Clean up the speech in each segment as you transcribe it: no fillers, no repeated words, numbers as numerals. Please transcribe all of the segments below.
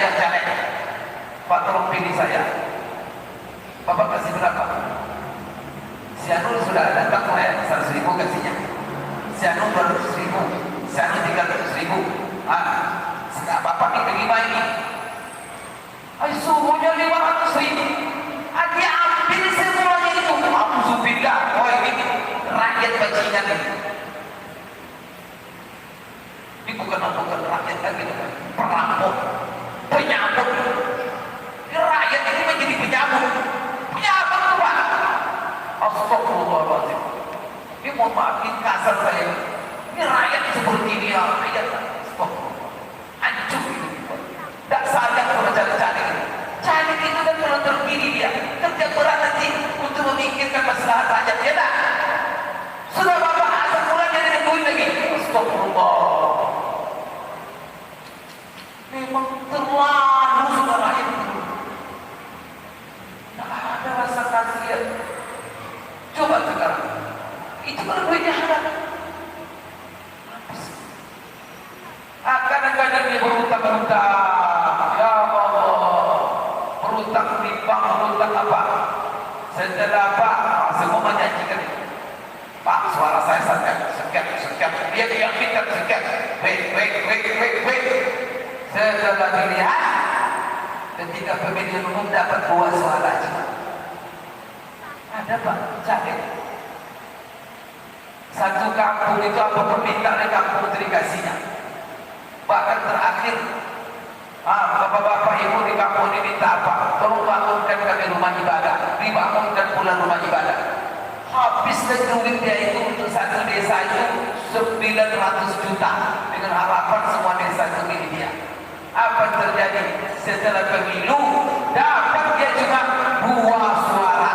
yang caleg, Pak tolong pilih saya. Bapak kasih berapa? Si Anu sudah datang mulai 100.000 kasihnya. Si Anu 200.000, si Anu 300.000. Sekarang Bapak ini terima ini. Suhunya 500.000. Dia ambil semuanya itu. Alhamdulillah. Oh ini rakyat bajingan ini. Ini bukan rakyat lagi, perampok, penyambut. Rakyat ini menjadi penyambut. Penyambut tuh Pak. Astagfirullahaladzim. Ini mohon maaf, ini kasar saya. Ini rakyat seperti ini ya. Rakyat. Astagfirullah. Hancur ini. Tak sadar kalau caleg-caleg ini. Caleg itu kan kalau terpilih dia. Kerja berat nanti untuk memikirkan masalah rakyat. Ya tak? Sudah Bapak asal mulai jadi duit lagi. Astagfirullah. Memang terlalu sudah rakyat itu. Tak ada rasa kasihan. Coba sekarang. Itu kalau duitnya ada. Kadang-kadang dia berutang-utang. Ya Allah. Berutang di bank, berutang apa? Setelah apa? Semua menjanjikan. Pak, suara saya sekian. Dia yang minta sekian. Wait. Setelah dilihat, ketika pemilihan umum dapat 2 suara cuma. Ada Pak, caleg. Satu kampung itu apa permintaan kampung itu dikasihnya. Bahkan terakhir, bapak-bapak ibu di kampung ini minta apa? Tolong bangunkan kami rumah ibadah, dibangunkan pula rumah ibadah. Habislah duit dia itu untuk satu desa itu 900 juta dengan harapan semua desa itu milik dia. Apa terjadi setelah pemilu? Dapat dia cuma 2 suara.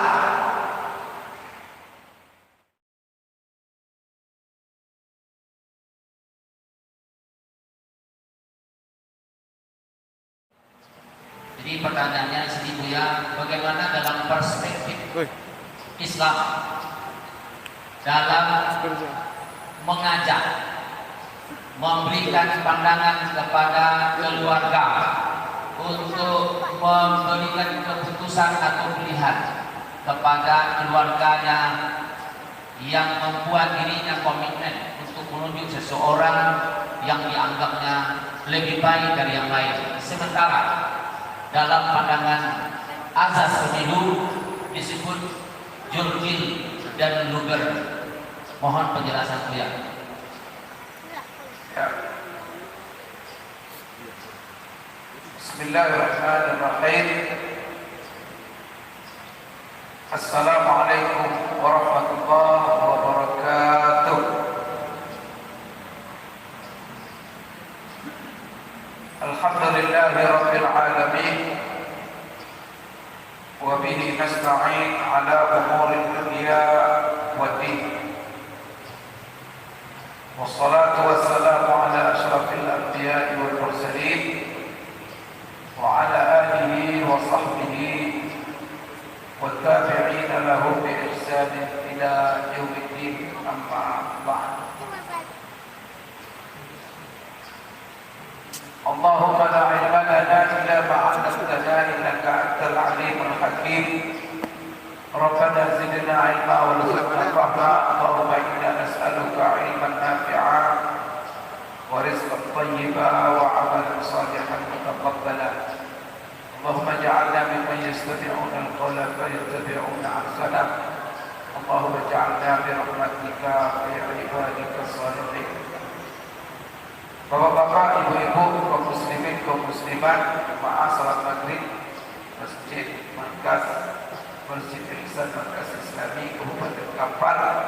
Jadi pertanyaannya sini Buya, bagaimana dalam perspektif Islam dalam mengajak, memberikan pandangan kepada keluarga untuk memberikan keputusan atau pilihan kepada keluarganya yang membuat dirinya komitmen untuk menunjuk seseorang yang dianggapnya lebih baik dari yang lain. Sementara dalam pandangan azas pemilu disebut jurjil dan luger. Mohon penjelasan Buya. Bismillahirrahmanirrahim. Assalamualaikum warahmatullahi wabarakatuh. Alhamdulillahi rabbil alamin. Wa bihi nasta'in ala umuril dunya waddin. Wassalatu wassalamu ala asyrafil anbiya'i wal mursalin wa ala alihi wa sahbihi wa tabi'ina lahum bi ihsanin ila yaumiddin, amma ba'd. Allahumma la ilma lana illa ma 'allamtana innaka antal 'alimul hakim. Rabbana zidna 'ilma warzuqna fahma. Allahumma inna nas'aluka 'ilman nafi'a wa rizqan thayyiban wa 'amalan salihan mutaqabbala. Allahumma ij'alna mimman yastami'una al-qawla fayattabi'una ahsanah. Allahumma ij'alna bi rahmatika fi 'ibadika as-salihin. Bapak-bapak, ibu-ibu, kaum muslimin, kaum muslimat, jemaah salat maghrib Masjid Markas Masjid Ihsan Markas Islami Kabupaten Kampar,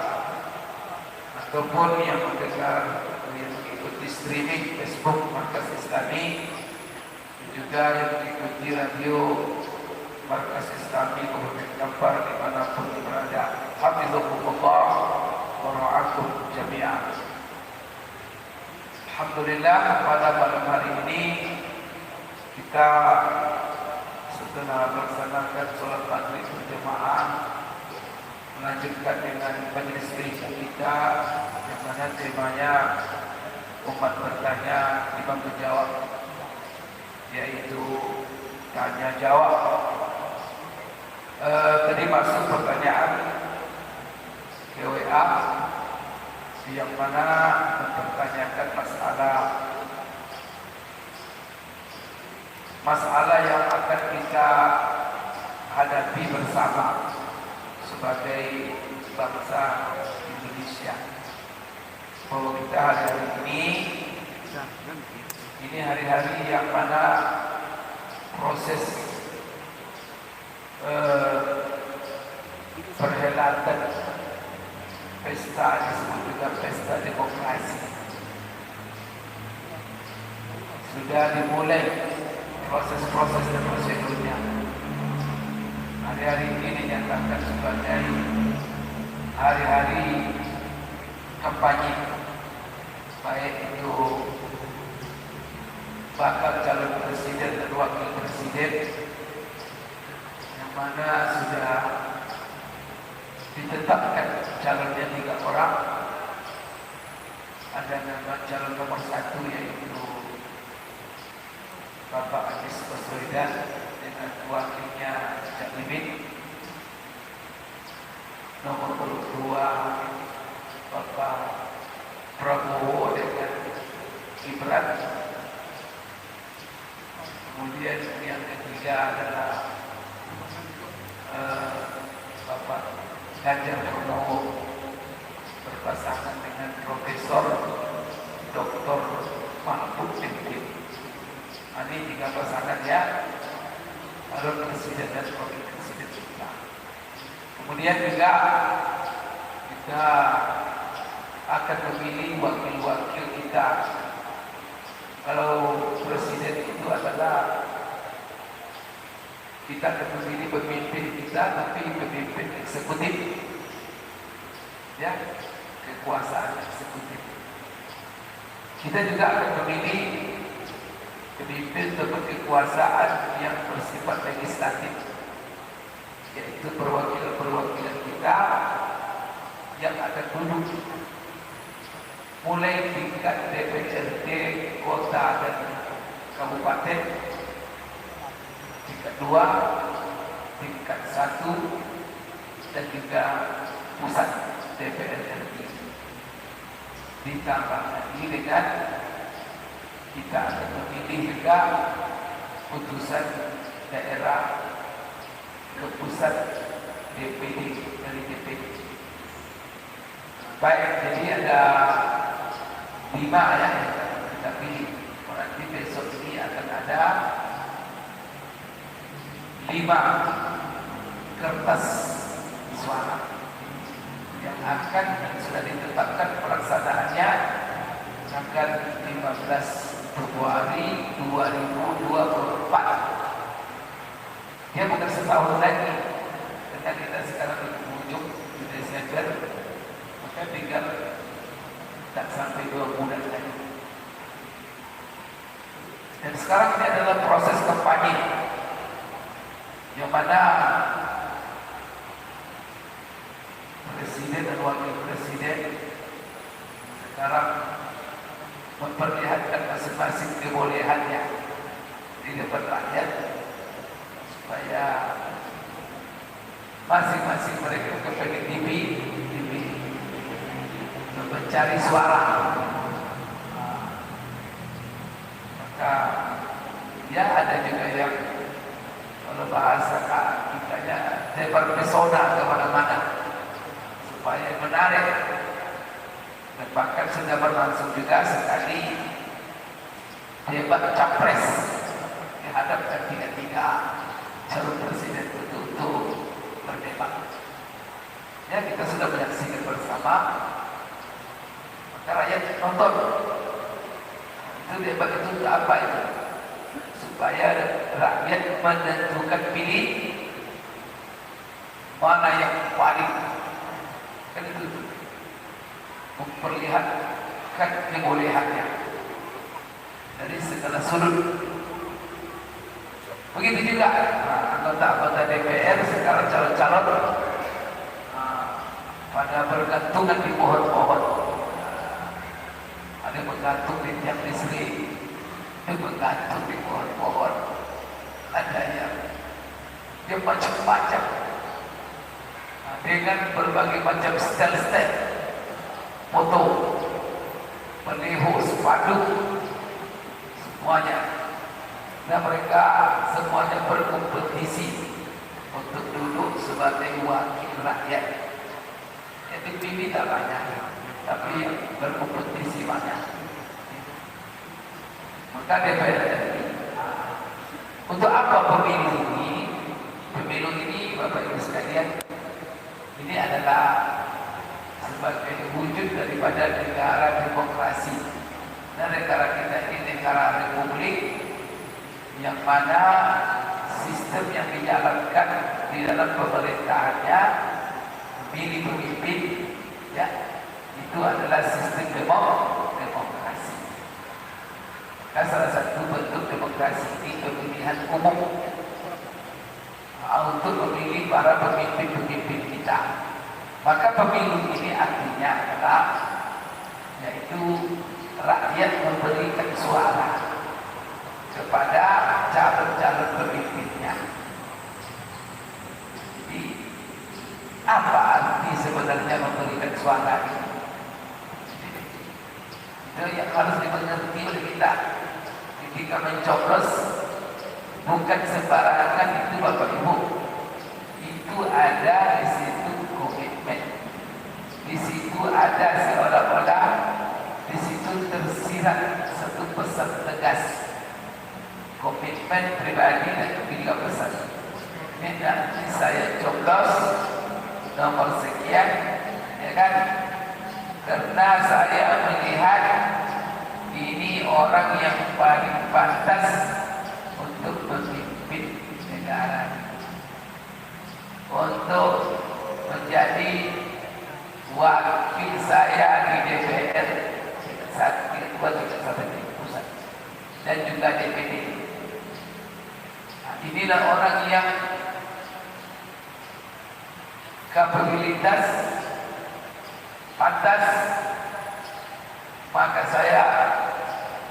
ataupun yang mendengar yang mengikuti streaming Facebook Markas Islami, dan juga yang mengikuti radio Markas Islami Kabupaten Kampar dimanapun berada. Hafizahumullah wa ra'akum jami'an. Alhamdulillah, pada malam hari ini kita setelah melaksanakan sholat maghrib berjamaah melanjutkan dengan majelis ilmu kita yang mana temanya umat bertanya, imam menjawab. yaitu tanya jawab. Tadi masuk pertanyaan ke WA yang mana mempertanyakan masalah yang akan kita hadapi bersama sebagai bangsa Indonesia. Bahwa kita hari-hari ini hari-hari yang mana proses perhelatan pesta disebut juga pesta demokrasi sudah dimulai proses-proses dan prosedurnya. Hari-hari ini dinyatakan sebagai hari-hari kampanye, baik itu bakal calon presiden dan wakil presiden, yang mana sudah ditetapkan calonnya 3 orang. Ada nama calon nomor 1 yaitu Bapak Anies Baswedan dengan wakilnya Cak Imin. Nomor 2 Bapak Prabowo dengan Gibran. Kemudian yang ketiga adalah Bapak Ganjar Pranowo berpasangan dengan Profesor Dr. Mahfud MD. Ini 3 pasangan ya, calon presiden dan wakil presiden kita. Kemudian juga kita akan memilih wakil-wakil kita. Kalau presiden itu adalah kita akan memilih pemimpin kita, tapi pemimpin eksekutif, ya, kekuasaan eksekutif. Kita juga akan memilih pemimpin atau kekuasaan yang bersifat legislatif, yaitu perwakilan kita yang akan duduk mulai tingkat DPRD kota dan kabupaten, tingkat 2, tingkat 1, dan juga pusat DPR RI. Ditambah lagi dengan kita akan memilih juga putusan daerah ke pusat DPD dari DPD. Baik, jadi ada 5 ya yang kita pilih. Nanti besok ini akan ada 5 kertas suara yang akan sudah ditetapkan pelaksanaannya tanggal 15 Februari 2024. Dia bukan setahun lagi, karena kita sekarang di ujung di Desember, maka tinggal tak sampai 2 bulan lagi. Dan sekarang ini adalah proses kampanye, yang mana presiden dan wakil presiden sekarang memperlihatkan masing-masing kebolehannya di depan rakyat, supaya masing-masing mereka kepengen dipilih mencari suara. Maka ya ada juga yang kalau bahasa kitanya lebar pesona kemana-mana supaya menarik. Dan bahkan sudah berlangsung juga sekali debat capres dihadapkan 3 calon presiden untuk berdebat. Ya, kita sudah menyaksikan bersama. Maka rakyat nonton. Itu debat itu apa itu? Supaya rakyat menentukan pilih mana yang paling, kan itu memperlihatkan kebolehannya dari segala sudut. Begitu juga anggota-anggota DPR sekarang calon-calon pada bergantungan di pohon-pohon, ada bergantung di tiang listrik, Dia bergantung di pohon-pohon. Ada yang dia macam-macam dengan berbagai macam style-style foto, baliho, spanduk, semuanya. Dan mereka semuanya berkompetisi untuk duduk sebagai wakil rakyat. Itu pilih tak banyak, tapi berkompetisi banyak. Maka DPR RI, untuk apa pemilu ini? Pemilu ini, Bapak Ibu sekalian, ini adalah sebagai wujud daripada negara demokrasi. Dan negara kita ini negara republik yang mana sistem yang dijalankan di dalam pemerintahannya pilih pemimpin, ya, itu adalah sistem demokrasi. Dan salah satu bentuk demokrasi ini pemilihan umum untuk memilih para pemimpin-pemimpin kita. Maka pemilu ini artinya adalah yaitu rakyat memberikan suara kepada calon-calon pemimpinnya. Jadi apa arti sebenarnya memberikan suara ini? Itu yang harus dimengerti oleh kita. Ketika mencoblos bukan sembarangan itu, Bapak Ibu. Itu ada di situ komitmen. Di situ ada seolah-olah di situ tersirat satu pesan tegas. Komitmen pribadi dan juga pesan. Ini nanti saya coblos nomor sekian, ya kan? Karena saya melihat ini orang yang paling pantas untuk memimpin negara, untuk menjadi wakil saya di DPR saat kedua tidak sampai di pusat dan juga DPD. Nah, inilah orang yang kapabilitas pantas, maka saya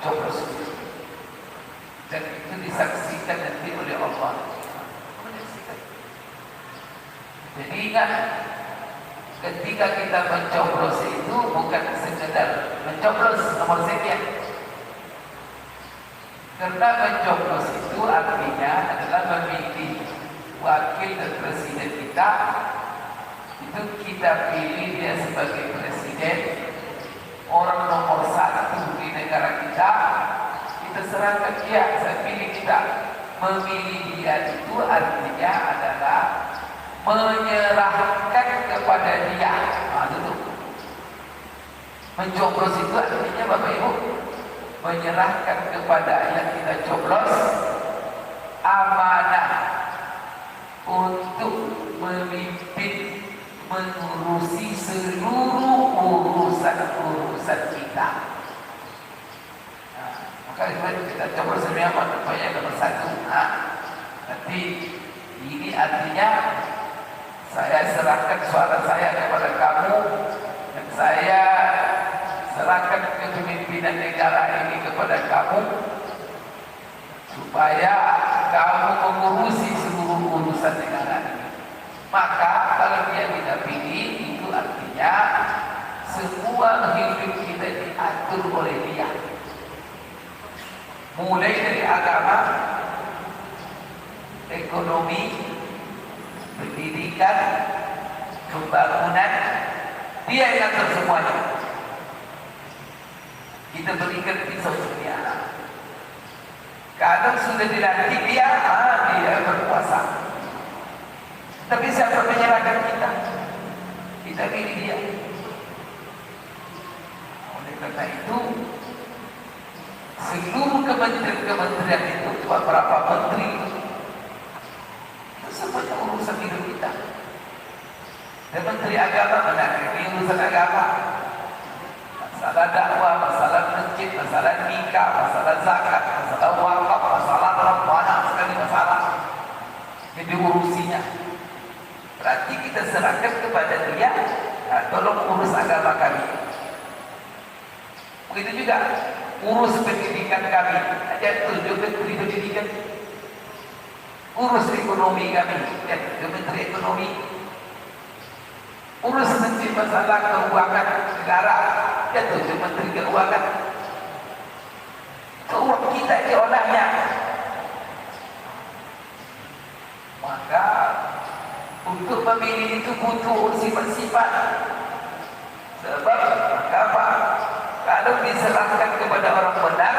coblos. Dan itu disaksikan nanti oleh Allah. Jadi ingat, ketika kita mencoblos itu bukan sekedar mencoblos nomor sekian. Karena mencoblos itu artinya adalah memilih wakil dan presiden kita. Itu kita pilih dia sebagai presiden, orang nomor satu di negara kita. Kita serahkan dia, saya pilih kita. Memilih dia itu artinya adalah menyerahkan kepada dia. Nah, itu. Mencoblos itu artinya, Bapak Ibu, menyerahkan kepada yang kita coblos amanah untuk memimpin, mengurusi seluruh urusan kita. Nah, maka kita coba sebenarnya apa nomor satu. Nah, nanti ini artinya saya serahkan suara saya kepada kamu, dan saya serahkan kepemimpinan negara ini kepada kamu, supaya kamu mengurusi seluruh urusan negara ini. Maka kalau dia tidak pilih, itu artinya semua hidup kita diatur oleh dia. Mulai dari agama, ekonomi, pendidikan, pembangunan, dia yang atur semuanya. Kita berikan pisau seperti anak. Kadang sudah dilantik dia, dia berkuasa. Tapi siapa menyerahkan kita? Kita pilih dia. Oleh karena itu, seluruh kementerian itu, beberapa menteri itu semuanya urusan hidup kita. Dan menteri agama menangani urusan agama, masalah dakwah, masalah masjid, masalah nikah, masalah zakat, masalah wakaf, masalah banyak sekali masalah yang diurusinya. Berarti kita serahkan kepada dia, tolong urus agama kami. Begitu juga urus pendidikan kami. Ada tunjuk Menteri Pendidikan. Urus ekonomi kami. Ada Menteri Ekonomi. Urus masalah keuangan negara. Ada tunjuk Menteri Keuangan. Uang kita diolahnya. Maka untuk memilih itu butuh sifat-sifat. Sebab apa? Kalau diserahkan kepada orang benar,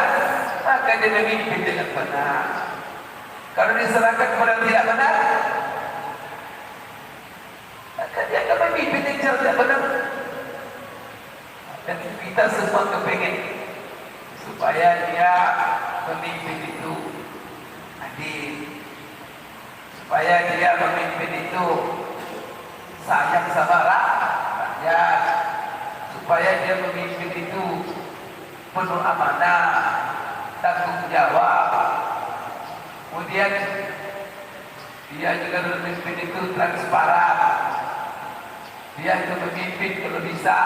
maka dia memimpin dengan benar. Kalau diserahkan kepada orang tidak benar, maka dia akan memimpin yang tidak benar. Dan kita semua kepingin supaya dia memimpin itu adil, supaya dia memimpin itu sayang sama rakyat, supaya dia memimpin itu penuh amanah, tanggung jawab. Kemudian dia juga memimpin itu transparan. Dia itu memimpin kalau bisa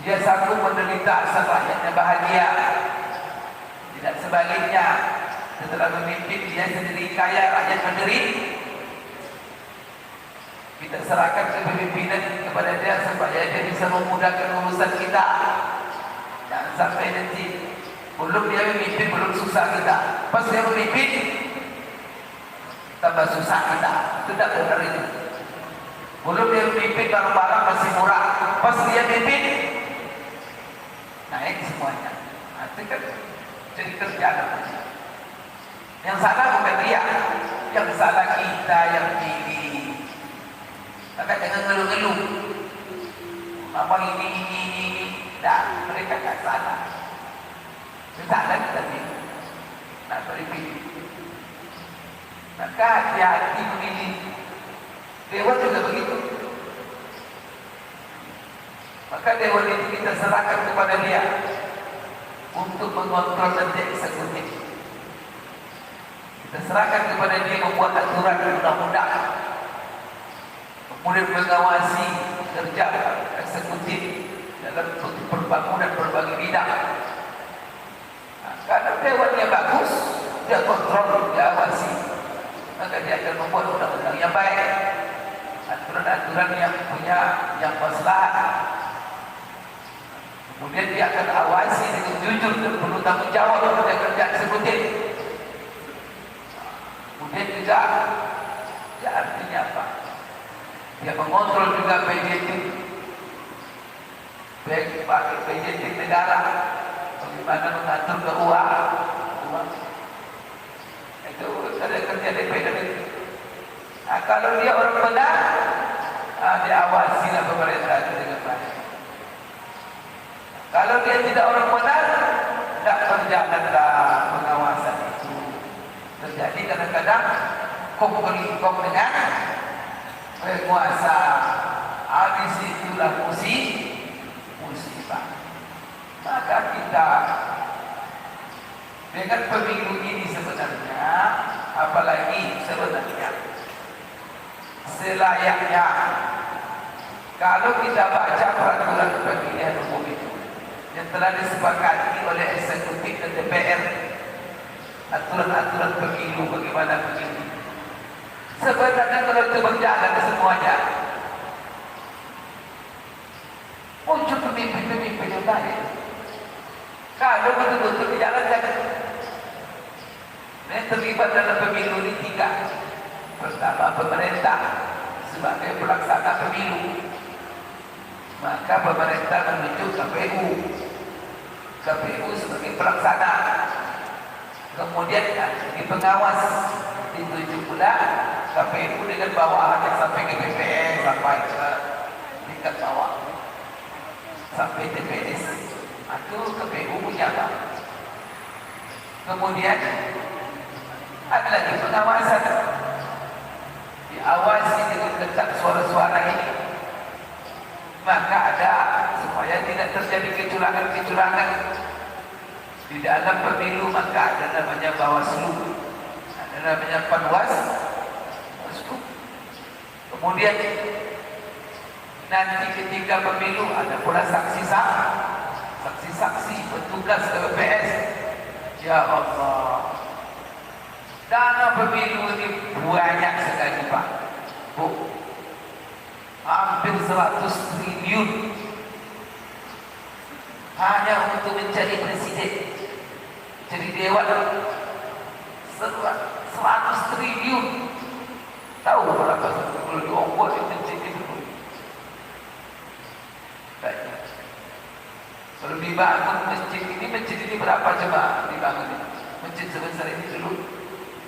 dia sanggup menderita asal rakyatnya bahagia. Tidak sebaliknya, setelah memimpin dia sendiri kaya, rakyat menderita. Kita serahkan kepemimpinan kepada dia supaya dia bisa memudahkan urusan kita. Jangan sampai nanti belum dia memimpin, belum susah kita. Pas dia memimpin, tambah susah kita. Tidak benar itu. Belum dia memimpin, barang-barang masih murah. Pas dia memimpin, naik semuanya. Itu kan jadi kerjaan. Yang salah bukan dia, yang salah kita yang pilih. Maka jangan ngeluh-ngeluh. Abang ini. Dah, mereka tak salah. Salah kita pilih. Tak boleh pilih. Maka hati-hati memilih. Dewan juga begitu. Maka dewan itu kita serahkan kepada dia untuk mengontrol dan eksekutif. Kita serahkan kepada dia membuat aturan undang-undang, kemudian mengawasi kerja eksekutif dalam pembangunan berbagai bidang. Nah, karena dewannya bagus, dia kontrol, dia awasi, maka dia akan membuat undang-undang yang baik, aturan-aturan yang maslahat. Kemudian dia akan awasi dengan jujur dan penuh tanggung jawab pada kerja eksekutif. Kemudian juga, ya artinya apa? Dia mengontrol juga PJT, baik pakai PJT negara, bagaimana mengatur keuangan. Itu ada kerja DPR itu. Nah, kalau dia orang benar, diawasilah pemerintah itu dengan baik. Kalau dia tidak orang benar, tidak berjalanlah pengawasan itu. Terjadi kadang-kadang kong dengan penguasa. Habis itulah musibah. Maka kita dengan pemilu ini sebenarnya, apalagi sebenarnya selayaknya kalau kita baca peraturan pemilihan umum itu yang telah disepakati oleh eksekutif dan DPR, aturan-aturan pemilu bagaimana begini. Sebenarnya kalau itu berjalan semuanya, muncul pemimpin-pemimpin yang baik. Kalau betul-betul dijalankan, yang terlibat dalam pemilu ini tiga. Pertama, pemerintah sebagai pelaksana pemilu. Maka pemerintah menunjuk KPU sebagai pelaksana. Kemudian di pengawas ditunjuk pula KPU dengan bawahannya sampai ke BPN, sampai ke tingkat bawah, sampai TPS. Itu KPU punya apa? Kemudian ada lagi pengawasan, diawasi dengan ketat suara-suara ini. Maka ada supaya tidak terjadi kecurangan-kecurangan di dalam pemilu. Maka ada namanya Bawaslu, ada namanya Panwas. Kemudian nanti ketika pemilu ada pula saksi saksi, petugas TPS. Ya Allah, dana pemilu ini banyak sekali Pak, Bu, hampir 100 triliun hanya untuk mencari presiden, jadi dewan. 100 triliun, tahu berapa kalau diongkos di masjid itu? Kalau dibangun masjid ini berapa coba dibangun? Masjid sebesar ini dulu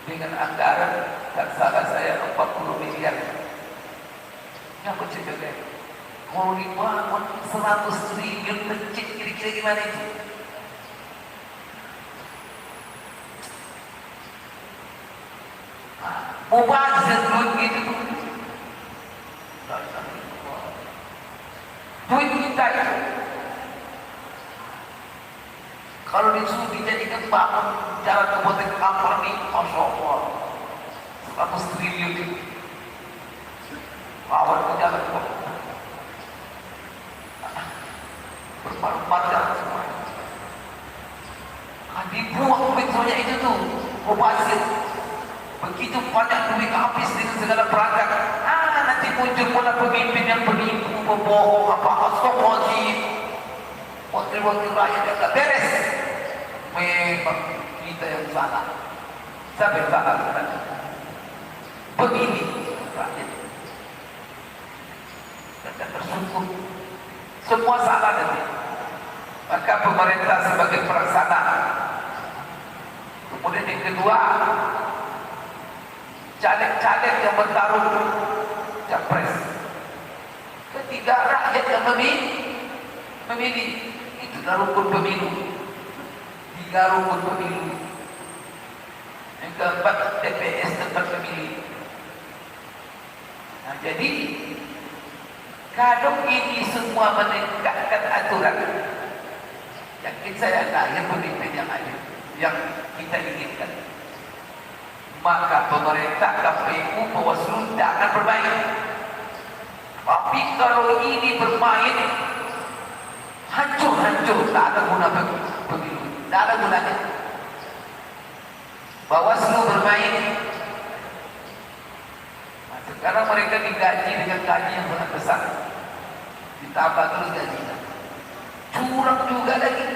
dengan anggaran tak salah saya 40 miliar. Yang masjid juga. Kalau dibangun 100 triliun masjid, kira-kira gimana itu? Mubazir duit gitu tuh. Duit kita itu kalau disuruh dijadikan bangun jalan kabupaten Kampar nih, Masya Allah, 100 triliun itu. Awal ke jalan kok berpadu-padu semua. Dibuang duit banyak itu tuh, mubazir. Begitu banyak duit habis dengan segala perangkat. Nanti muncul pula pemimpin yang penipu, pembohong, astagfirullahaladzim. Wakil-wakil rakyat yang tak beres. Memang kita yang salah. Siapa yang salah sebenarnya? Pemilih rakyat. Dan bersyukur. Semua salah nanti. Maka pemerintah sebagai pelaksana. Kemudian yang kedua, caleg-caleg yang bertarung capres. Ketiga, rakyat yang memilih. Itu rukun pemilu. 3 rukun pemilu. Yang keempat, TPS tempat pemilih. Nah, jadi kalau ini semua menegakkan aturan, yakin saya yang pemimpin yang ada, yang kita inginkan, maka pemerintah, KPU, Bawaslu tidak akan bermain. Tapi kalau ini bermain, hancur, tak ada guna pemilu, tak ada gunanya. Bawaslu bermain, nah, sekarang mereka digaji dengan gaji yang sangat besar, ditambah terus gajinya, curang juga lagi.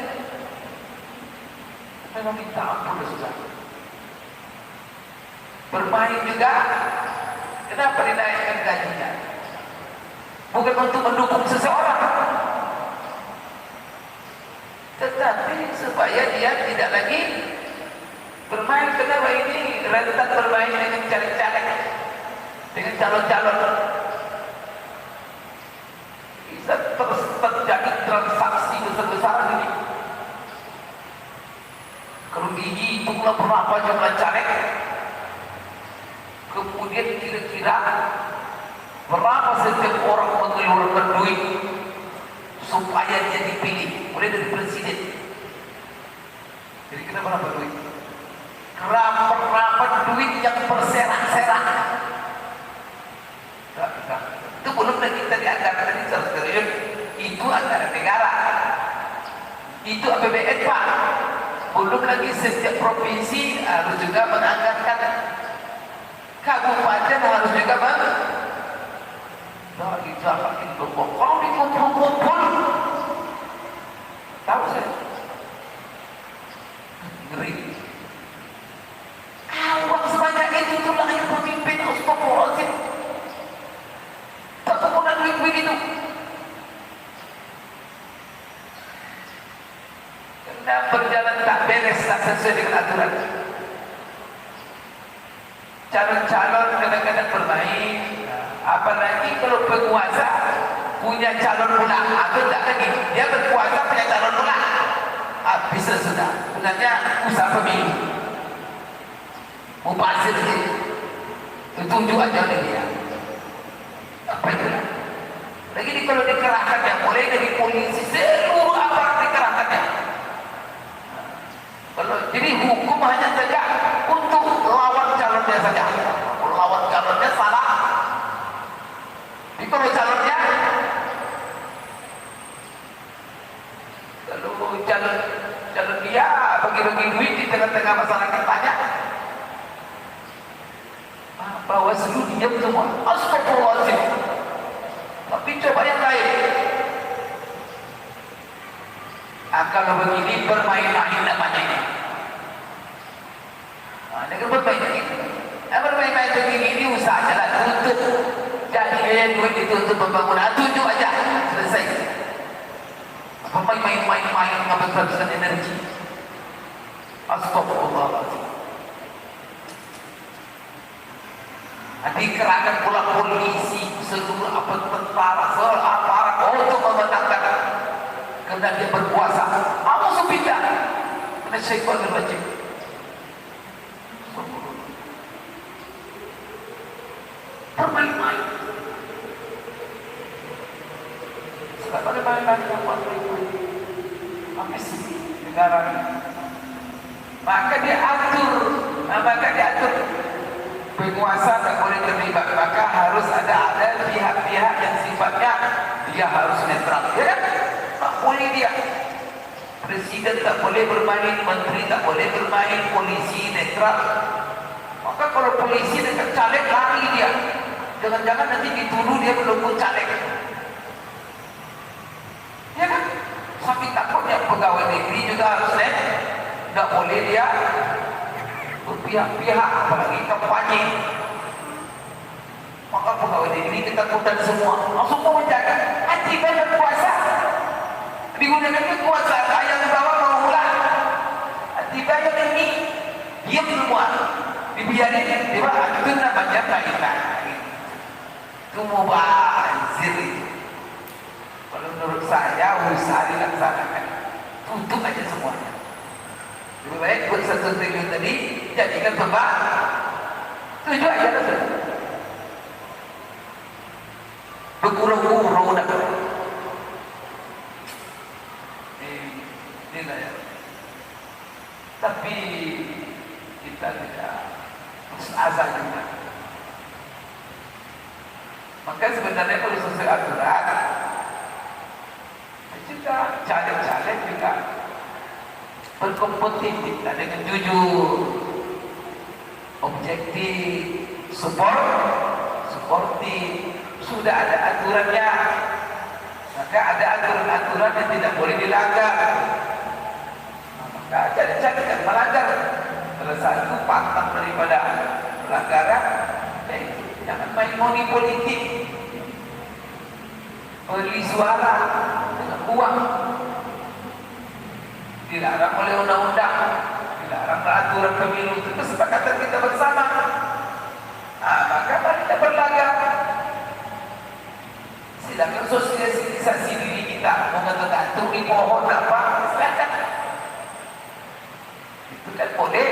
Memang minta ampun sudah. Bermain juga. Kenapa dinaikkan gajinya? Bukan untuk mendukung seseorang, tetapi supaya dia tidak lagi bermain. Kenapa ini rentan bermain dengan caleg-caleg, dengan calon-calon? Bisa terjadi transaksi besar-besaran ini. Kalau dihitunglah berapa jumlah caleg, kemudian kira-kira berapa setiap orang mengeluarkan duit supaya dia dipilih oleh dari presiden. Jadi kita berapa duit? Berapa duit yang berserak-serak? Itu belum lagi kita dianggarkan tadi 100 triliun. Itu anggaran negara. Itu APBN Pak. Belum lagi setiap provinsi harus juga menganggarkan, kabupaten harus juga kalau dikumpul-kumpul, tahu saya ngeri. Uang sebanyak itu itulah yang pemimpin, astagfirullahaladzim. Tak pernah duit begitu. Karena berjalan tak beres, tak sesuai dengan aturan. Calon-calon kadang-kadang bermain. Apalagi kalau penguasa punya calon pula, atau tidak lagi, dia berkuasa punya calon pula, bisa sudah. Sebenarnya usaha pemilu, mubazir tunjuk aja oleh dia. Apa itu? Lagi ini kalau dikerahkan ya, mulai dari polisi, seluruh aparat dikerahkan ya. Jadi hukum hanya saja untuk lawan calonnya saja. Kalau lawan calonnya salah. Kalau calonnya bagi-bagi duit di tengah-tengah masyarakat tanya, bahwa seluruh diam semua. Astagfirullahaladzim. Tapi coba yang lain. Kalau begini bermain-main namanya ini. Dengan bermain-main. Bermain-main begini ini usaha jalan tutup. Jadi duit itu untuk pembangunan tunjuk aja selesai. Apa main-main menghabiskan energi. Astagfirullahaladzim. Dikerahkan pula polisi, seluruh tentara, seluruh aparat untuk memenangkan karena dia berkuasa. Apa sepindah? Karena syaitan berwajib. Bermain-main. Sekarang bermain-main, apa sih negara ini? Maka diatur. Penguasa tak boleh terlibat, maka harus ada pihak-pihak yang sifatnya dia harus netral. Ya kan? Tak boleh dia. Presiden tak boleh bermain, menteri tak boleh bermain, polisi netral. Maka kalau polisi dekat caleg lari dia. Jangan-jangan nanti dituduh dia belum caleg. Ya kan? Saking takutnya pegawai negeri juga harus netral. Tak boleh dia berpihak-pihak, apalagi kampanye. Maka pegawai negeri ketakutan semua. Langsung mau menjaga hati banyak kuasa. Digunakan kekuasaan yang dibawa mau ulang. Hati banyak ini diam semua. Dibiarin, itu namanya main-main. Itu mubazir itu. Kalau menurut saya usaha dilaksanakan. Tutup aja semuanya. Lebih baik buat 1 triliun tadi jadikan beban 7 aja lah. Berkurang-kurang dah. Ini lah ya. Tapi kita tidak azal juga. Maka sebenarnya kalau sesuai aturan, juga caleg-caleg juga berkompetitif dengan jujur, objektif, sportif, sudah ada aturannya. Maka ada aturan-aturan yang tidak boleh dilanggar. Maka caleg-caleg yang melanggar salah satu pantang daripada pelanggaran, jangan main money politik, beli suara dengan uang. Dilarang oleh undang-undang, dilarang aturan pemilu, itu kesepakatan kita bersama. Maka mari kita berlagak. Silakan sosialisasi diri kita, mau gantung di pohon apa, silakan. Itu kan boleh.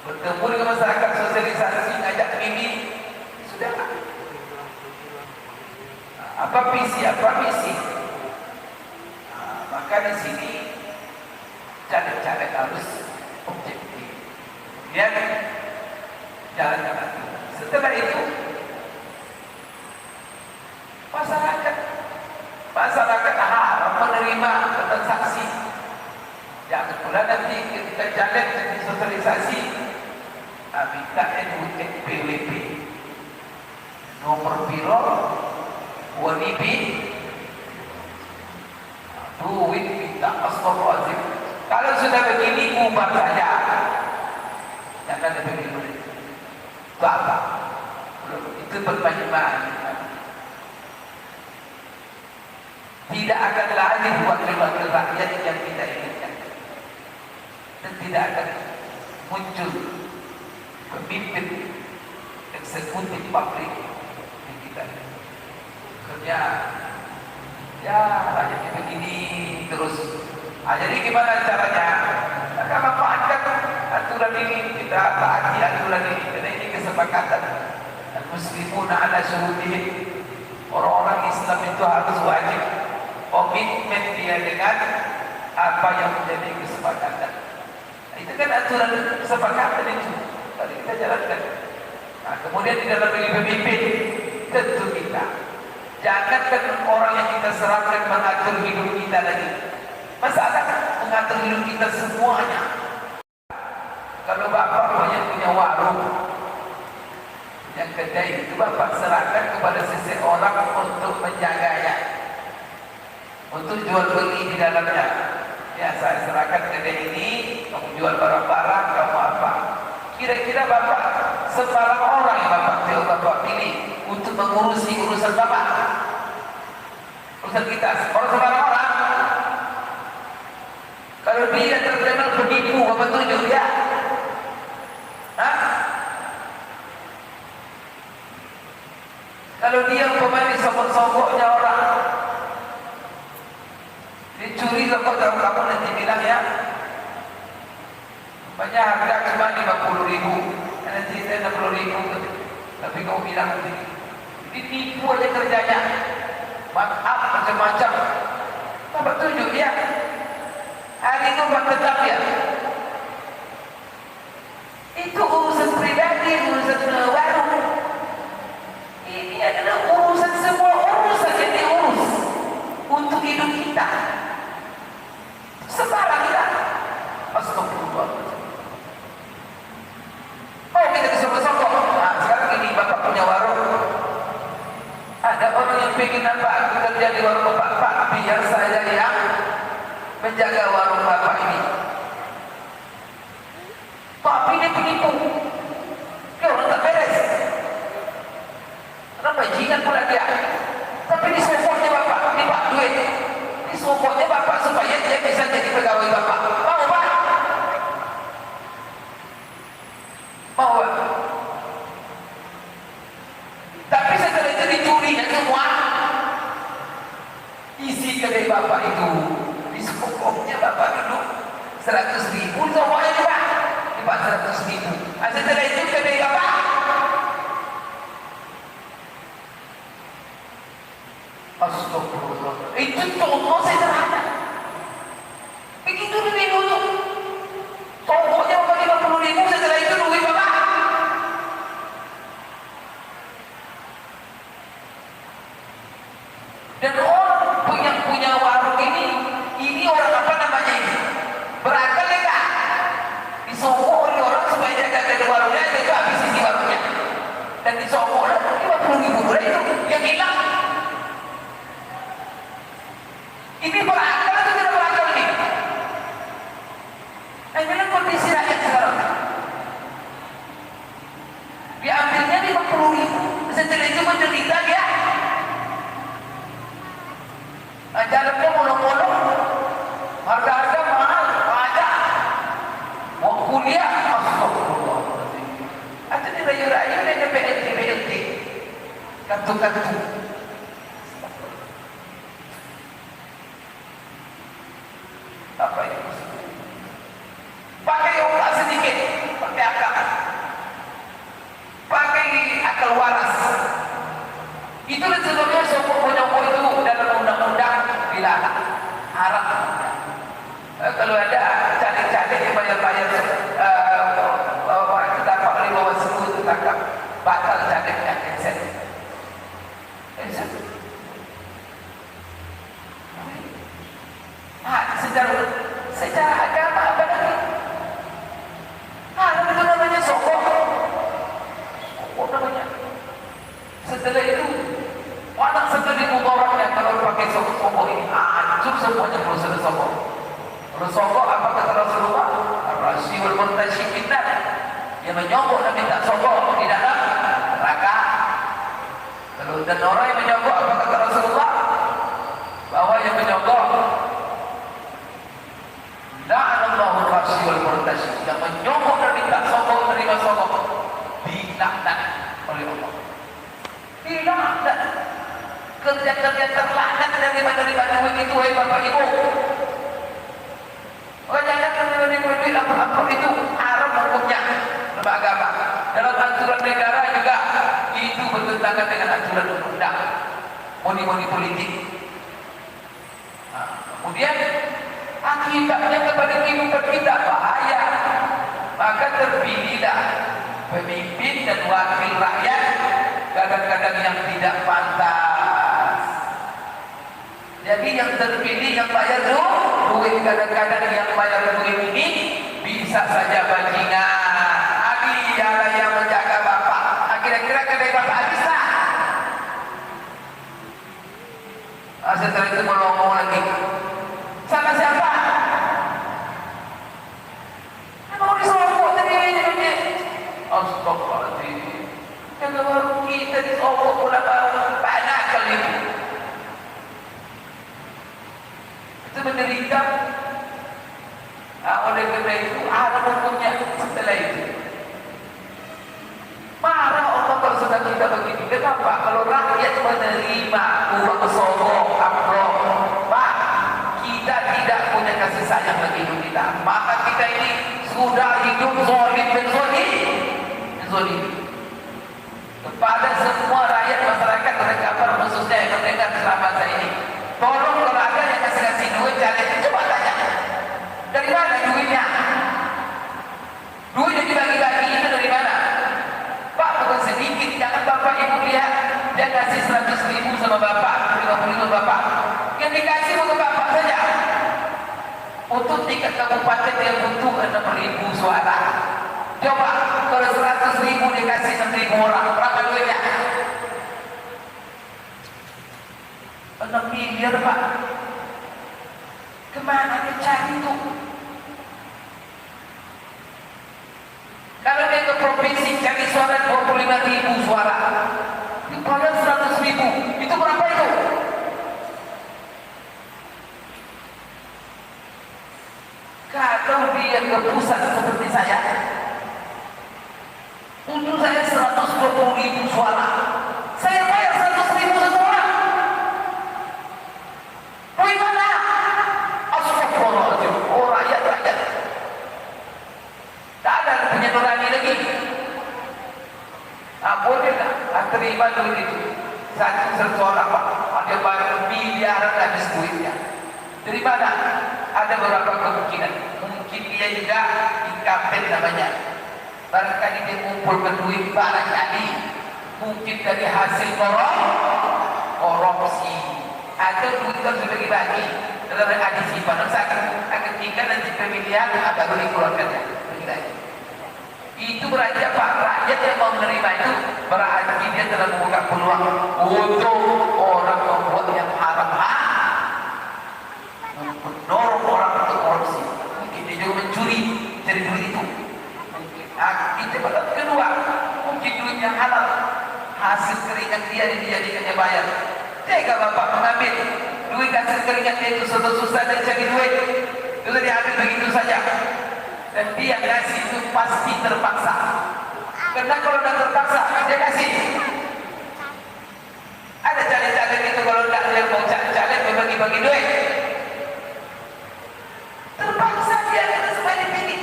Bertemu dengan masyarakat, sosialisasi, ngajak mimi, sudah. Apa visi? Maka di sini caleg-caleg harus objektif. Kemudian jalankan aturan. Setelah itu masyarakat harus menerima transaksi. Jangan pula nanti ketika caleg jadi sosialisasi, minta NPWP, nomor biro, WNIB, duit minta. Astagfirullahaladzim. Kalau sudah begini ubah saja, jangan ada begini. Itu apa? Itu bermain-main. Tidak akan lagi wakil-wakil rakyat yang kita inginkan, dan tidak akan muncul pemimpin eksekutif publik yang kita kerja. Ya, rakyatnya begini terus. Jadi gimana caranya? Kita manfaatkan aturan ini, kita taati aturan ini, karena ini kesepakatan. Muslimun ala syurutihim. Orang-orang Islam itu harus wajib komitmen dia dengan apa yang menjadi kesepakatan. Itu kan aturan kesepakatan itu. Tadi kita jalankan. Kemudian di dalam pemimpin tentu kita. Jangankan orang yang kita serahkan mengatur hidup kita lagi. Masalah mengatur hidup kita semuanya. Kalau bapak punya warung, yang kedai itu bapak serahkan kepada seseorang untuk menjaganya, untuk jual beli di dalamnya. Ya, saya serahkan kedai ini, kamu jual barang-barang, kamu apa? Kira-kira bapak sebarang orang yang bapak pilih untuk mengurusi urusan bapak, urusan kita, orang sebarang orang. Kalau dia terkenal penipu, bapak tunjuk dia. Hah? Kalau dia umpamanya sogok-sogoknya orang, dia curi sogok dalam kamu nanti bilang ya, banyak harga cuma 50.000, nanti saya 60.000, tapi kau bilang ditipu aja kerjanya, maaf macam-macam. Bapak tunjuk dia, hari itu bapak tetap ya. Itu urusan pribadi, urusan warung. Ini adalah urusan, semua urusan yang diurus untuk hidup kita. Sebarang kita. Astagfirullah. Oh, kita disokok-sokok. Nah, sekarang ini bapak punya warung. Ada orang yang pengen apa? Aku kerja di warung bapak. Biar saya yang menjaga warung bapak ini. Tapi dia penipu. Dia orang tak beres. Orang bajingan pula dia. Tapi disokoknya bapak, ini pak duit. Disokoknya bapak supaya dia bisa jadi pegawai bapak. Mau pak? Mau pak? Tapi setelah itu dicurinya semua. Isi kedai bapak itu. Disokoknya bapak dulu 100.000. Sokoknya juga 400.000. Setelah itu kedai bapak. Astagfirullah. Itu contoh sederhana. Begitu dulu. Sokoknya bapak 50.000, setelah itu duit bapak. Dan orang yang punya warung ini orang apa namanya ini? Berakal ya kak? Disokok oleh orang supaya jaga warungnya, itu habis isi warungnya. Dan disokok lah 50.000 itu yang hilang. Ini berakal atau tidak berakal ini? Nah, ini kondisi rakyat sekarang. Diambilnya 50.000, setelah itu menderita dia. Dalamnya bolong-bolong, harga-harga mahal, pajak, mau kuliah, astagfirullah. Ada di rayu-rayu, ada BLT, kartu-kartu. Apa itu? Pakai otak sedikit, pakai akal. Pakai akal waras. Itulah sebabnya sokok-sokok itu dalam undang-undang dilarang, haram. Kalau ada caleg-caleg yang bayar-bayar kita pakai bawah sebut tangkap batal calegnya cancel. Secara agama apa lagi? Haram itu namanya sokok. Sokok namanya. Setelah itu anak sekali mubaraknya kalau pakai sokok ini hancur semuanya proses sokok. Sokok apa kata Rasulullah? Ar-Rashi wal Murtashi finnar. Yang menyogok dan minta sokok di dalam neraka. Kalau dan orang yang menyogok apa kata Rasulullah? Bahwa yang menyogok la'anallahu ar-Rashi wal Murtashi. Yang menyogok dan minta sokok, menerima sokok, dilaknat oleh Allah. Dilaknat. Kerja-kerja terlaknat daripada duit itu, wahai bapak ibu. Jangan duit apa-apa itu haram hukumnya dalam agama. Dalam aturan negara juga itu bertentangan dengan aturan undang-undang. Moni-moni politik. Kemudian akibatnya kepada kehidupan kita bahaya. Maka terpilihlah pemimpin dan wakil rakyat kadang-kadang yang tidak pantas. Jadi yang terpilih yang bayar duit, kadang-kadang yang bayar duit ini bisa saja bajingan. Dialah yang menjaga bapak. Kira-kira kedai bapak habis tak? Setelah itu melongo lagi. Sama siapa? Mau disogok tadi ini. Astagfirullahaladzim. Jangan baru kita disogok pula baru banyak kali itu. Itu menderita. Oleh kerana itu ada hukumnya setelah itu. Marah Allah kalau sudah kita begini. Kenapa? Kalau rakyat menerima uang sogok, amplop, Pak, kita tidak punya kasih sayang bagi hidup kita. Maka kita ini sudah hidup zolim dan zolim kepada semua rakyat masyarakat terkapar khususnya yang mendengar ceramah saya ini. Tolong kalau ada yang kasih duit, jangan coba tanya dari mana duitnya. Duit yang dibagi-bagi itu dari mana? Pak, bukan sedikit. Jangan bapak ibu lihat dia kasih 100.000 sama bapak, 50.000 bapak. Yang dikasih untuk bapak saja. Untuk tingkat kabupaten dia butuh 6.000 suara. Coba kalau 100.000 dikasih 6.000 orang, berapa duitnya? 6 miliar Pak. Kemana dia cari itu? Kalau dia ke provinsi cari suara 25.000 suara, dibayar 100.000, itu berapa itu? Kalau dia ke pusat seperti saya, untuk saya 120.000 suara, saya bayar 100.000 satu orang. Bagaimana? Astagfirullahaladzim. Oh rakyat. Tak ada punya nurani lagi. Boleh tak? Terima duit itu. Satu orang Pak. Ada bayar miliaran habis duitnya. Dari mana? Ada beberapa kemungkinan. Mungkin dia juga incumbent namanya. Barangkali dia mengumpulkan duit barangkali. Mungkin dari hasil korupsi. Atau duit itu sudah dibagi dalam adisi pada saat ketika nanti pemilihan baru dikeluarkannya. Itu berarti apa? Rakyat yang mau menerima itu berarti dia telah membuka peluang untuk orang membuat yang haram, mendorong orang untuk korupsi. Mungkin dia juga mencuri dari duit itu. Itu pada kedua, mungkin duit yang halal, hasil keringat dia dijadikannya bayar. Tega bapak mengambil duit hasil keringat dia itu susah dan cari duit, itu diambil begitu saja. Dan dia kasih itu pasti terpaksa. Karena kalau tidak terpaksa, dia kasih. Ada caleg-caleg itu kalau tidak dia mau caleg bagi-bagi duit. Terpaksa dia kena supaya dipilih.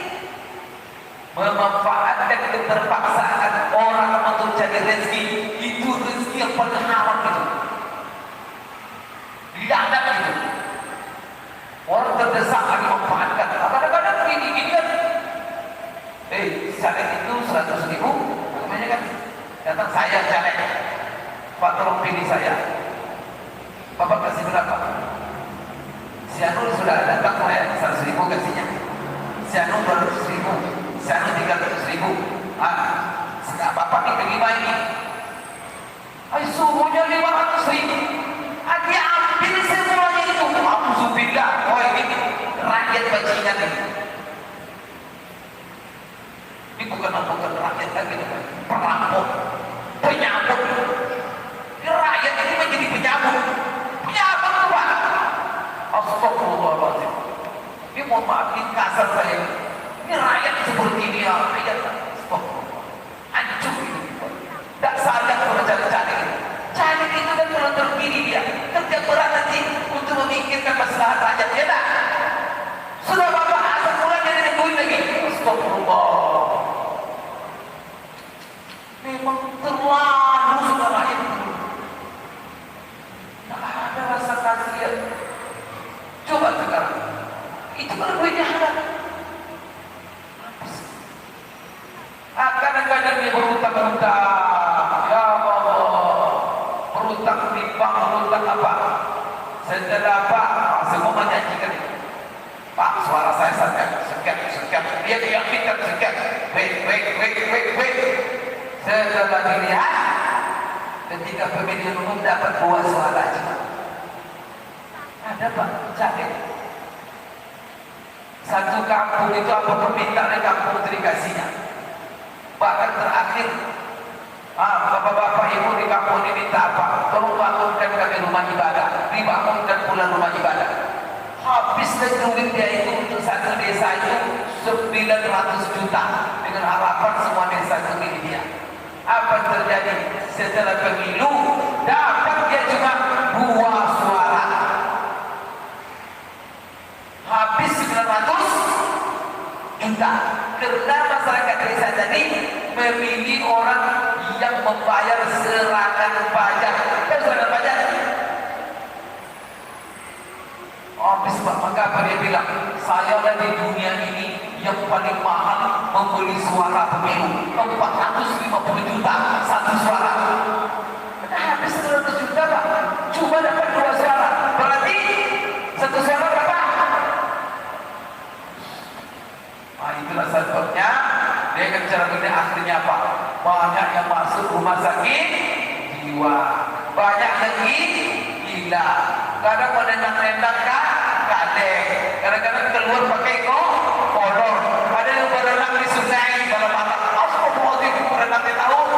Memanfaatkan keterpaksaan orang untuk cari rezeki, itu rezeki yang paling haram itu. Tidak itu. Orang terdesak dimanfaatkan. Kadang-kadang gini kan. Caleg itu 100.000, namanya kan datang saya caleg, Pak tolong pilih saya. Bapak kasih berapa? Si Anu sudah datang saya 100.000 kasihnya. Si Anu 200.000, si Anu 300.000. Bapak ini terima ini. Suhunya 500.000. Dia ambil semuanya itu. Alhamdulillah. Oh ini rakyat bajingan ini. Ini bukan rakyat lagi, perampok, penyambut. Rakyat ini menjadi penyambut. Penyambut itu Pak. Astagfirullahaladzim. Ini mohon maaf, ini kasar saya. Ini rakyat seperti ini ya, rakyat. Astagfirullah. Hancur ini. Tak sadar kalau caleg-caleg ini. Caleg itu kan kalau terpilih dia, kerja berat nanti untuk memikirkan masalah rakyat. Ya tak? Sudah bapak asal mulai dari duit lagi. Astagfirullah. Memang terlalu sudah rakyat itu. Tak ada rasa kasihan. Coba sekarang. Itu kalau duitnya ada. Kadang-kadang dia berhutang-hutang. Ya Allah. Berhutang di bank, berhutang apa? Setelah Pak semua menyanyikan itu. Pak, suara saya sekian. Dia yang pintar sekian. Wait. Setelah dilihat, ketika pemilihan umum dapat 2 suara cuma. Ada Pak, cari. Satu kampung itu apa permintaan kampung itu dikasihnya. Bahkan terakhir, bapak-bapak ibu di kampung ini minta apa? Tolong bangunkan kami rumah ibadah. Dibangunkan pula rumah ibadah. Habislah duit dia itu untuk satu desa itu 900 juta. Dengan harapan semua desa itu milih dia. Apa terjadi? Setelah pemilu, dapat dia cuma 2 suara. Habis 900 juta. Karena masyarakat desa tadi memilih orang yang membayar serangan pajak. Kan serangan pajak? Habis maka apa dia bilang? Saya di dunia ini yang paling mahal membeli suara pemilu. 450 juta satu suara. Habis 100 juta Pak. Cuma dapat 2 suara. Berarti satu suara berapa? Itulah sebabnya dia akan cara begini akhirnya apa? Banyak yang masuk rumah sakit jiwa, banyak lagi gila. Kadang menendang-nendang kadek, kadang-kadang keluar pakai kolor. Ada yang berenang di sungai dalam mata. Astagfirullahaladzim, berenang di laut.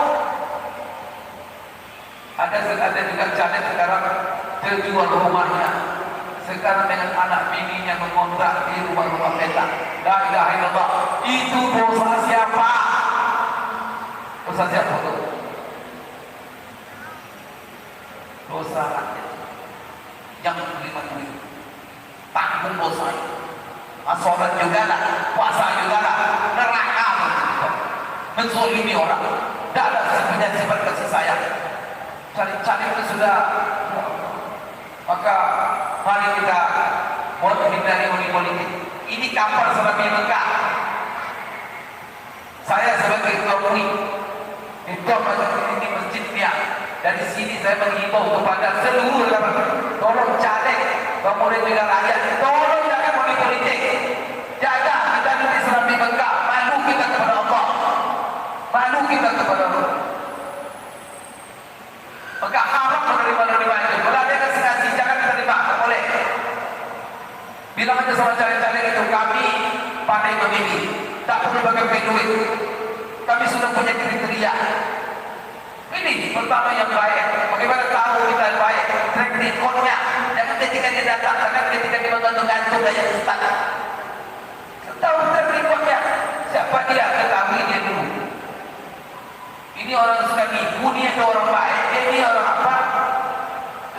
Ada juga caleg sekarang terjual rumahnya. Sekarang dengan anak bininya mengontrak di rumah-rumah petak. La ilaha illallah. Itu dosa siapa? Dosa siapa itu? Dosa rakyat yang menerima duit. Tanggung dosa itu. Sholat juga lah, puasa juga lah, neraka menzolimi orang. Tidak ada sebenarnya sifat kasih sayang. Cari-cari itu sudah. Maka mari kita menghindari politik. Ini kapal selama Mekah. Saya sebagai ketua MUI, ini masjidnya. Dari sini saya menghimbau kepada seluruh tolong caleg, kemudian juga rakyat, tolong jangan politik. Jaga kita di selama Mekah. Malu kita kepada Allah. Malu kita kepada Allah. Maka haram menerima itu. Kalau ada kasih jangan menerima. Boleh. Bilang aja sama caleg-caleg itu, kami pandai memilih, tak perlu pakai duit. Kami sudah punya kriteria. Ini pertama yang baik. Bagaimana tahu kita yang baik? Track recordnya. Jangan ketika dia datang, jangan ketika dia menggantung-gantung daya ustaz. Tahu track recordnya. Siapa dia? Ketahui dia dulu. Ini orang suka nipu, dia itu orang baik, ini orang apa?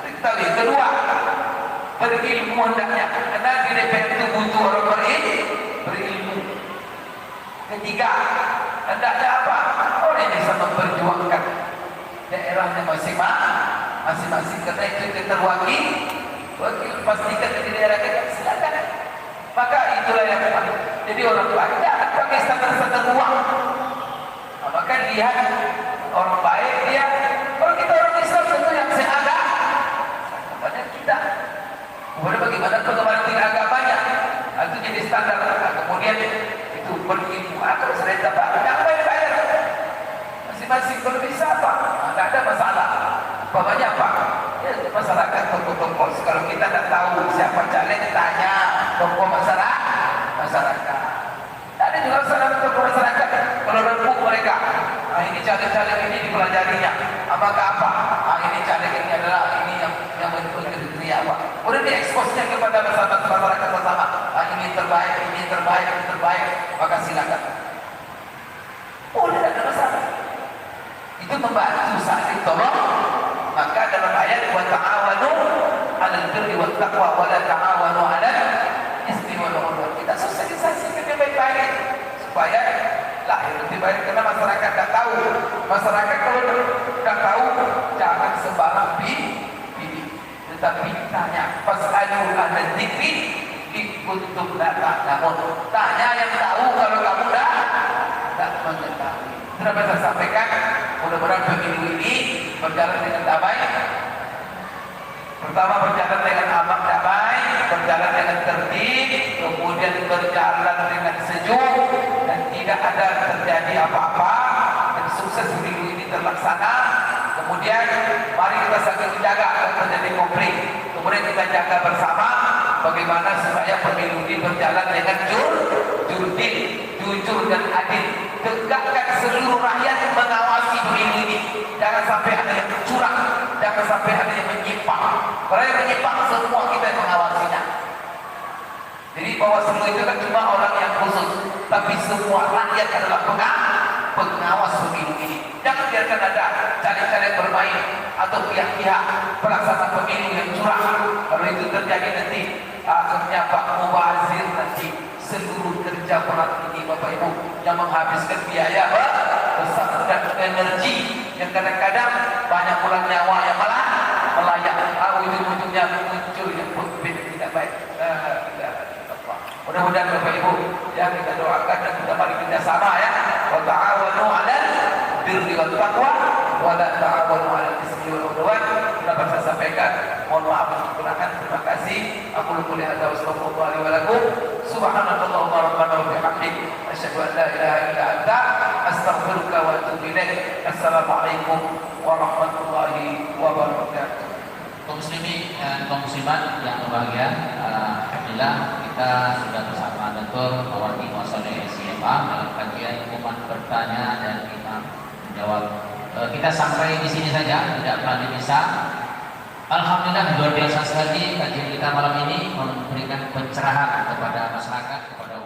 Kita lihat. Kedua, berilmu hendaknya. Karena di DPR itu butuh orang berilmu. Ketiga, hendaknya apa? Orang yang bisa memperjuangkan daerahnya masing-masing. Karena itu terwakil, pastikan di daerah kita silakan. Maka itulah yang paling. Jadi orang baik jangan pakai standar-standar uang. Maka lihat orang baik dia. Kalau kita orang Islam tentu yang seagama banyak kita. Kemudian bagaimana pengembangan agamanya? Itu jadi standar. Kemudian itu berilmu. Kalau sudah dapat, jangan bayar. Masing-masing kalau bisa apa? Tidak ada masalah. Bapaknya apa? Ya masyarakat tokoh-tokoh. Kalau kita tidak tahu siapa caleg, tanya tokoh masyarakat. Ada juga tokoh masyarakat. Kalau rembuk mereka, ini caleg-caleg ini dipelajarinya. Apakah apa? Ini caleg ini adalah ini yang bentuk kriteria apa? Kemudian dieksposnya kepada masyarakat bersama. Ini terbaik. Maka silakan. Tidak ada masalah. Itu membantu saling tolong. Maka dalam ayat wa ta'awanu 'alal birri wat taqwa wa la ta'awanu 'alal ismi wal 'udwan. Kita sosialisasikan yang baik-baik supaya lahir lebih baik. Karena masyarakat tidak tahu. Masyarakat kalau tidak tahu jangan sembarang pilih. Tetapi tanya fas'alu ahla dzikri in kuntum la ta'lamun. Tanya yang tahu kalau kamu tidak mengetahui. Sudah saya sampaikan, mudah-mudahan pemilu ini berjalan dengan damai. Pertama, berjalan dengan aman damai, berjalan dengan tertib, kemudian berjalan dengan sejuk, dan tidak ada terjadi apa-apa, dan sukses pemilu ini terlaksana. Kemudian mari kita saling menjaga agar terjadi konflik. Kemudian kita jaga bersama bagaimana supaya pemilu ini berjalan dengan jujur dan adil. Tegakkan seluruh rakyat mengawasi pemilu ini. Jangan sampai ada yang curang, jangan sampai ada yang menyimpang. Kalau yang menyimpang semua kita yang mengawasinya. Jadi Bawaslu itu kan cuma orang yang khusus, tapi semua rakyat adalah pengawas pemilu ini. Jangan biarkan ada caleg-caleg bermain atau pihak-pihak pelaksana pemilu yang curang. Kalau itu terjadi nanti akhirnya Pak Mubazir nanti seluruh kerja berat ini Bapak Ibu yang menghabiskan biaya besar dan energi yang kadang-kadang banyak pula nyawa yang malah melayang. Ujung-ujungnya muncul yang tidak baik. Mudah-mudahan Bapak Ibu ya, kita doakan dan kita mari kerjasama ya. Wa ta'awanu 'alal birri wat taqwa wa la ta'awanu 'alal ismi wal 'udwan. Dapat saya sampaikan, mohon maaf untuk kekurangan. Terima kasih. Aku qouli hadza wa astaghfirullah li wa lakum. Subhanakallahumma rabbana wa bihamdik asyhadu an la ilaha illa anta astaghfiruka wa atubu ilaik. Assalamualaikum warahmatullahi wabarakatuh. Kaum muslimin dan kaum muslimat yang berbahagia, alhamdulillah kita sudah bersama Dr. Mawardi Muhassani SIMA dalam kajian hukuman bertanya dan imam menjawab. Kita sampai di sini saja, tidak lagi bisa. Alhamdulillah luar biasa sekali kajian kita malam ini memberikan pencerahan kepada masyarakat, kepada